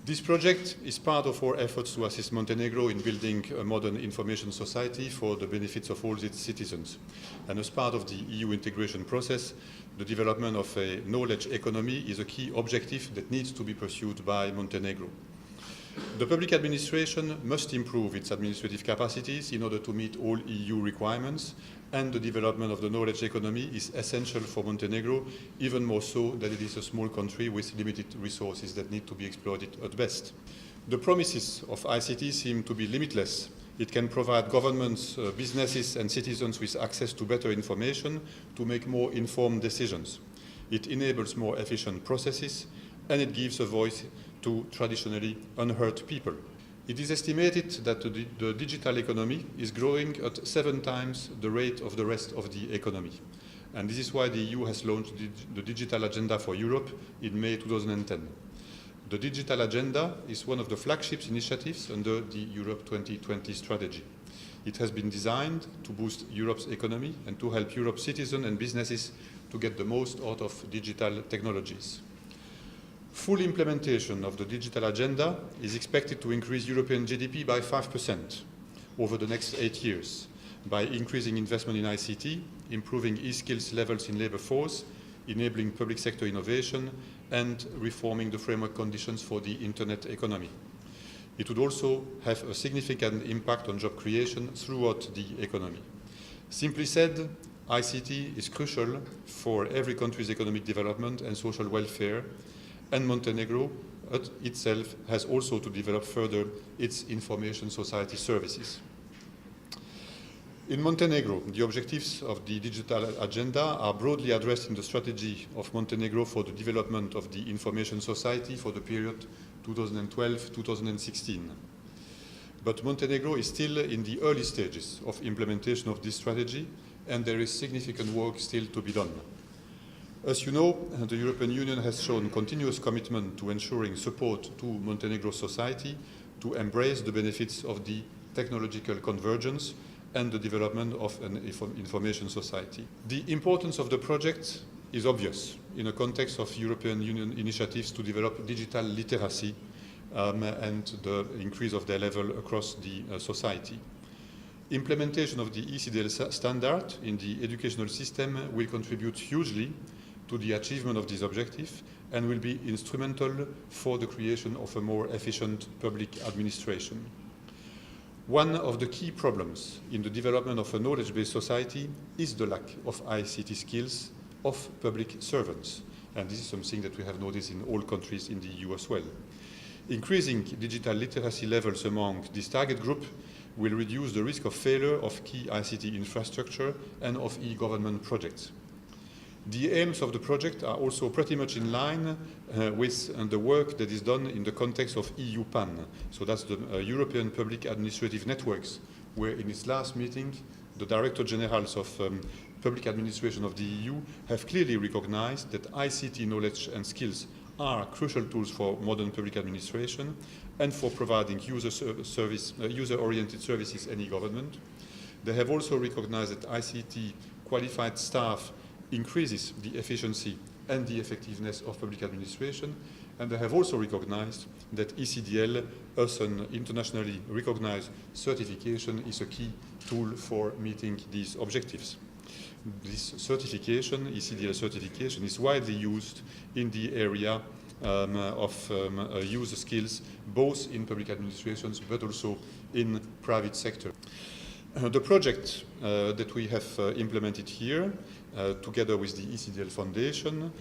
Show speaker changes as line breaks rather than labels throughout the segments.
This project is part of our efforts to assist Montenegro in building a modern information society for the benefits of all its citizens. And as part of the EU integration process, the development of a knowledge economy is a key objective that needs to be pursued by Montenegro. The public administration must improve its administrative capacities in order to meet all EU requirements, and the development of the knowledge economy is essential for Montenegro, even more so that it is a small country with limited resources that need to be exploited at best. The promises of ICT seem to be limitless. It can provide governments, businesses and citizens with access to better information to make more informed decisions. It enables more efficient processes, and it gives a voice to traditionally unheard people. It is estimated that the digital economy is growing at 7 times the rate of the rest of the economy. And this is why the EU has launched the Digital Agenda for Europe in May 2010. The Digital Agenda is one of the flagship initiatives under the Europe 2020 strategy. It has been designed to boost Europe's economy and to help Europe's citizens and businesses to get the most out of digital technologies. Full implementation of the digital agenda is expected to increase European GDP by 5% over the next 8 years by increasing investment in ICT, improving e-skills levels in labor force, enabling public sector innovation, and reforming the framework conditions for the internet economy. It would also have a significant impact on job creation throughout the economy. Simply said, ICT is crucial for every country's economic development and social welfare, and Montenegro itself has also to develop further its information society services. In Montenegro, the objectives of the digital agenda are broadly addressed in the strategy of Montenegro for the development of the information society for the period 2012-2016. But Montenegro is still in the early stages of implementation of this strategy, and there is significant work still to be done. As you know, the European Union has shown continuous commitment to ensuring support to Montenegro's society to embrace the benefits of the technological convergence and the development of an information society. The importance of the project is obvious in a context of European Union initiatives to develop digital literacy and the increase of their level across the society. Implementation of the ECDL standard in the educational system will contribute hugely to the achievement of this objective and will be instrumental for the creation of a more efficient public administration. One of the key problems in the development of a knowledge-based society is the lack of ICT skills of public servants. And this is something that we have noticed in all countries in the EU as well. Increasing digital literacy levels among this target group will reduce the risk of failure of key ICT infrastructure and of e-government projects. The aims of the project are also pretty much in line with the work that is done in the context of EU PAN. So that's the European Public Administrative Networks, where in its last meeting, the Director Generals of Public Administration of the EU have clearly recognized that ICT knowledge and skills are crucial tools for modern public administration and for providing user-oriented services in e-government. They have also recognized that ICT qualified staff increases the efficiency and the effectiveness of public administration, and they have also recognized that ECDL, as an internationally recognized certification, is a key tool for meeting these objectives. This certification, ECDL certification, is widely used in the area of user skills, both in public administrations but also in private sector. The project that we have implemented here, together with the ECDL Foundation,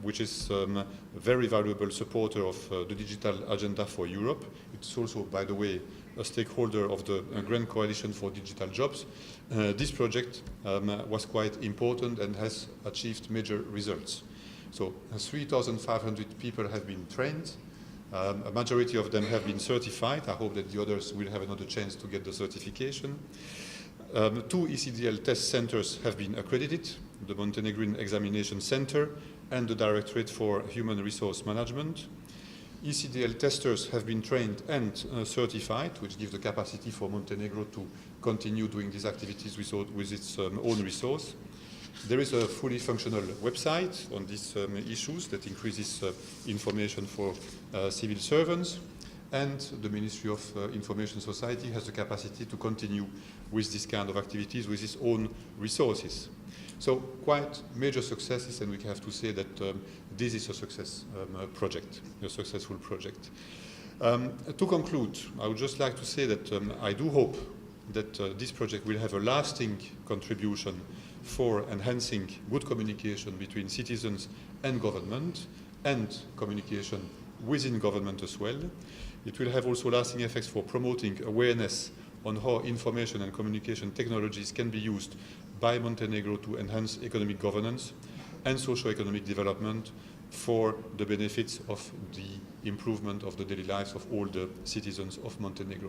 which is a very valuable supporter of the Digital Agenda for Europe. It's also, by the way, a stakeholder of the Grand Coalition for Digital Jobs. This project was quite important and has achieved major results. So 3,500 people have been trained. A majority of them have been certified. I hope that the others will have another chance to get the certification. 2 ECDL test centers have been accredited, the Montenegrin Examination Center and the Directorate for Human Resource Management. ECDL testers have been trained and certified, which gives the capacity for Montenegro to continue doing these activities with its own resource. There is a fully functional website on these issues that increases information for civil servants, and the Ministry of Information Society has the capacity to continue with this kind of activities with its own resources. So quite major successes, and we have to say that this is a success project, a successful project. To conclude, I would just like to say that I do hope that this project will have a lasting contribution for enhancing good communication between citizens and government, and communication within government as well. It will have also lasting effects for promoting awareness on how information and communication technologies can be used by Montenegro to enhance economic governance and socio-economic development for the benefits of the improvement of the daily lives of all the citizens of Montenegro.